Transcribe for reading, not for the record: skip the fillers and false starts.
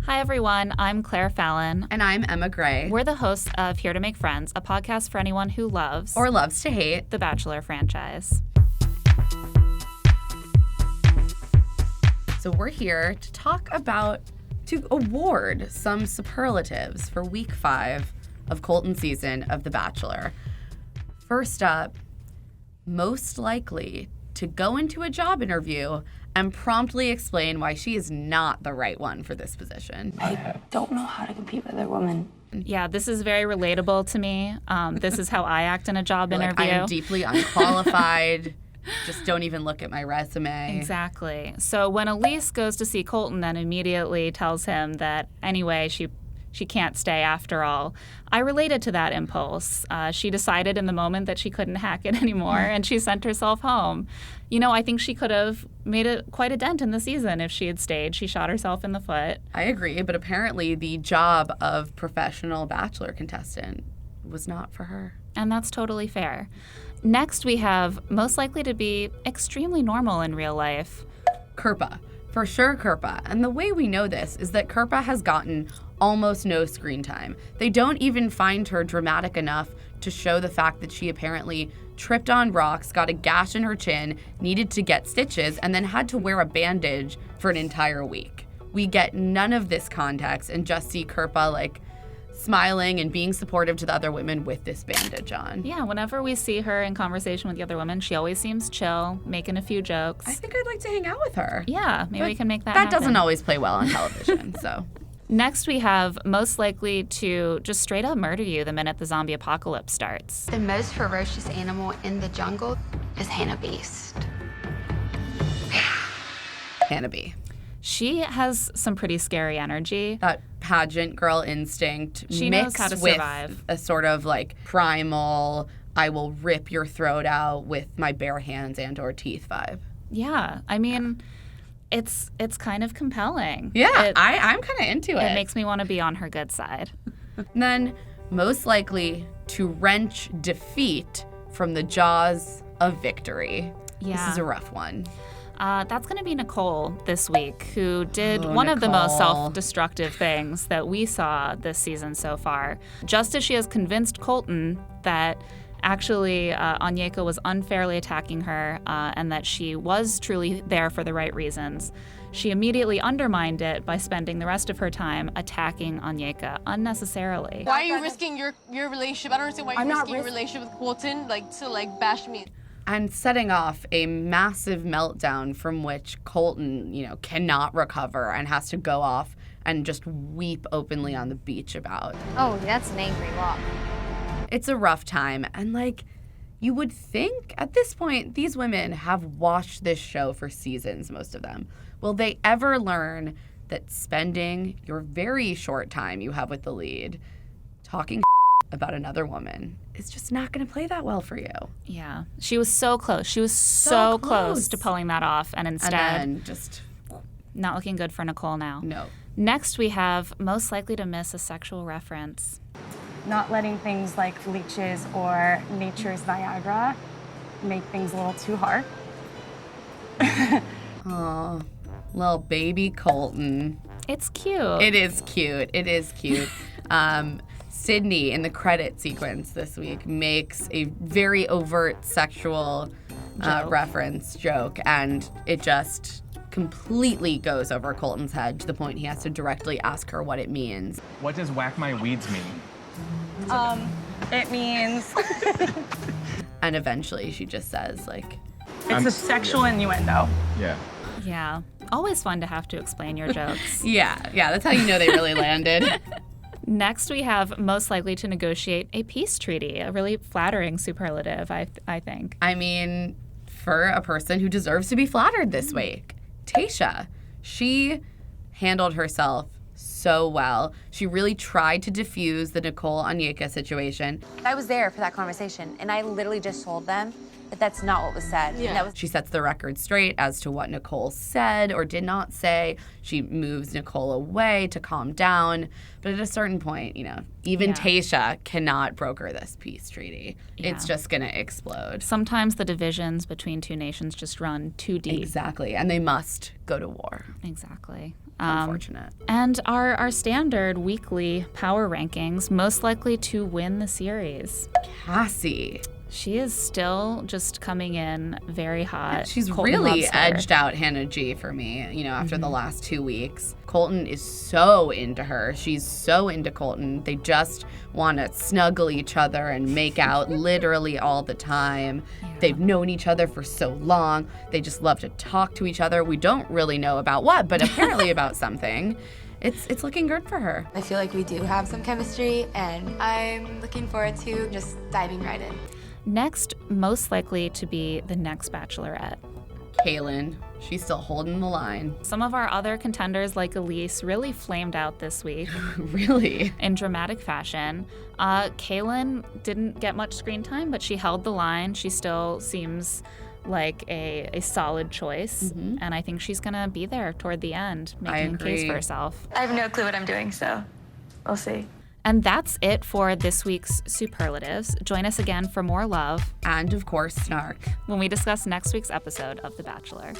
Hi, everyone. I'm Claire Fallon. And I'm Emma Gray. We're the hosts of Here to Make Friends, a podcast for anyone who loves or loves to hate the Bachelor franchise. So we're here to award some superlatives for week 5 of Colton's season of The Bachelor. First up, most likely to go into a job interview and promptly explain why she is not the right one for this position. I don't know how to compete with other women. Yeah, this is very relatable to me. This is how I act in a job interview. I am deeply unqualified. Just don't even look at my resume. Exactly. So when Elise goes to see Colton, then immediately tells him that anyway, she can't stay after all. I related to that impulse. She decided in the moment that she couldn't hack it anymore, and she sent herself home. You know, I think she could have made quite a dent in the season if she had stayed. She shot herself in the foot. I agree, but apparently the job of professional Bachelor contestant was not for her. And that's totally fair. Next, we have most likely to be extremely normal in real life. Kirpa. For sure, Kirpa. And the way we know this is that Kirpa has gotten almost no screen time. They don't even find her dramatic enough to show the fact that she apparently tripped on rocks, got a gash in her chin, needed to get stitches, and then had to wear a bandage for an entire week. We get none of this context and just see Kirpa smiling and being supportive to the other women with this bandage on. Yeah, whenever we see her in conversation with the other women, she always seems chill, making a few jokes. I think I'd like to hang out with her. Yeah, maybe we can make that happen. That doesn't always play well on television, so. Next, we have most likely to just straight up murder you the minute the zombie apocalypse starts. The most ferocious animal in the jungle is Hannah Beast. Hannah B. She has some pretty scary energy. That pageant girl instinct she knows how to survive. A sort of primal, I will rip your throat out with my bare hands and or teeth vibe. Yeah, I mean, it's kind of compelling. Yeah, I'm kind of into it. It makes me want to be on her good side. And then most likely to wrench defeat from the jaws of victory. Yeah. This is a rough one. That's going to be Nicole this week, who did one of the most self-destructive things that we saw this season so far. Just as she has convinced Colton that actually Onyeka was unfairly attacking her and that she was truly there for the right reasons, she immediately undermined it by spending the rest of her time attacking Onyeka unnecessarily. Why are you risking your relationship? I don't understand why you're risking your relationship with Colton to bash me. And setting off a massive meltdown from which Colton, cannot recover and has to go off and just weep openly on the beach about. Oh, that's an angry walk. It's a rough time. And you would think at this point, these women have watched this show for seasons, most of them. Will they ever learn that spending your very short time you have with the lead talking about another woman is just not going to play that well for you? Yeah. She was so close. She was so close to pulling that off, and instead, and then just not looking good for Nicole now. No. Next, we have most likely to miss a sexual reference. Not letting things like leeches or nature's Niagara make things a little too hard. Oh, little baby Colton. It's cute. It is cute. It is cute. Sydney, in the credit sequence this week, makes a very overt sexual reference joke, and it just completely goes over Colton's head to the point he has to directly ask her what it means. What does whack my weeds mean? It means... And eventually she just says, it's a sexual innuendo. Yeah. Yeah. Always fun to have to explain your jokes. Yeah, that's how you know they really landed. Next, we have most likely to negotiate a peace treaty, a really flattering superlative, I think. I mean, for a person who deserves to be flattered this week, Tisha, she handled herself so well. She really tried to diffuse the Nicole Onyeka situation. I was there for that conversation, and I literally just told them that that's not what was said. Yeah. She sets the record straight as to what Nicole said or did not say. She moves Nicole away to calm down. But at a certain point, even Tisha cannot broker this peace treaty. Yeah. It's just going to explode. Sometimes the divisions between two nations just run too deep. Exactly. And they must go to war. Exactly. Unfortunate. And our standard weekly power rankings, most likely to win the series. Cassie. She is still just coming in very hot. She's Colton really loves her. edged out Hannah G for me, after the last 2 weeks. Colton is so into her. She's so into Colton. They just want to snuggle each other and make out literally all the time. Yeah. They've known each other for so long. They just love to talk to each other. We don't really know about what, but apparently about something. It's looking good for her. I feel like we do have some chemistry, and I'm looking forward to just diving right in. Next, most likely to be the next Bachelorette. Kaylin, she's still holding the line. Some of our other contenders, like Elise, really flamed out this week. Really? In dramatic fashion. Kaylin didn't get much screen time, but she held the line. She still seems like a solid choice, and I think she's gonna be there toward the end, making a case for herself. I have no clue what I'm doing, so we'll see. And that's it for this week's Superlatives. Join us again for more love. And, of course, snark. When we discuss next week's episode of The Bachelor.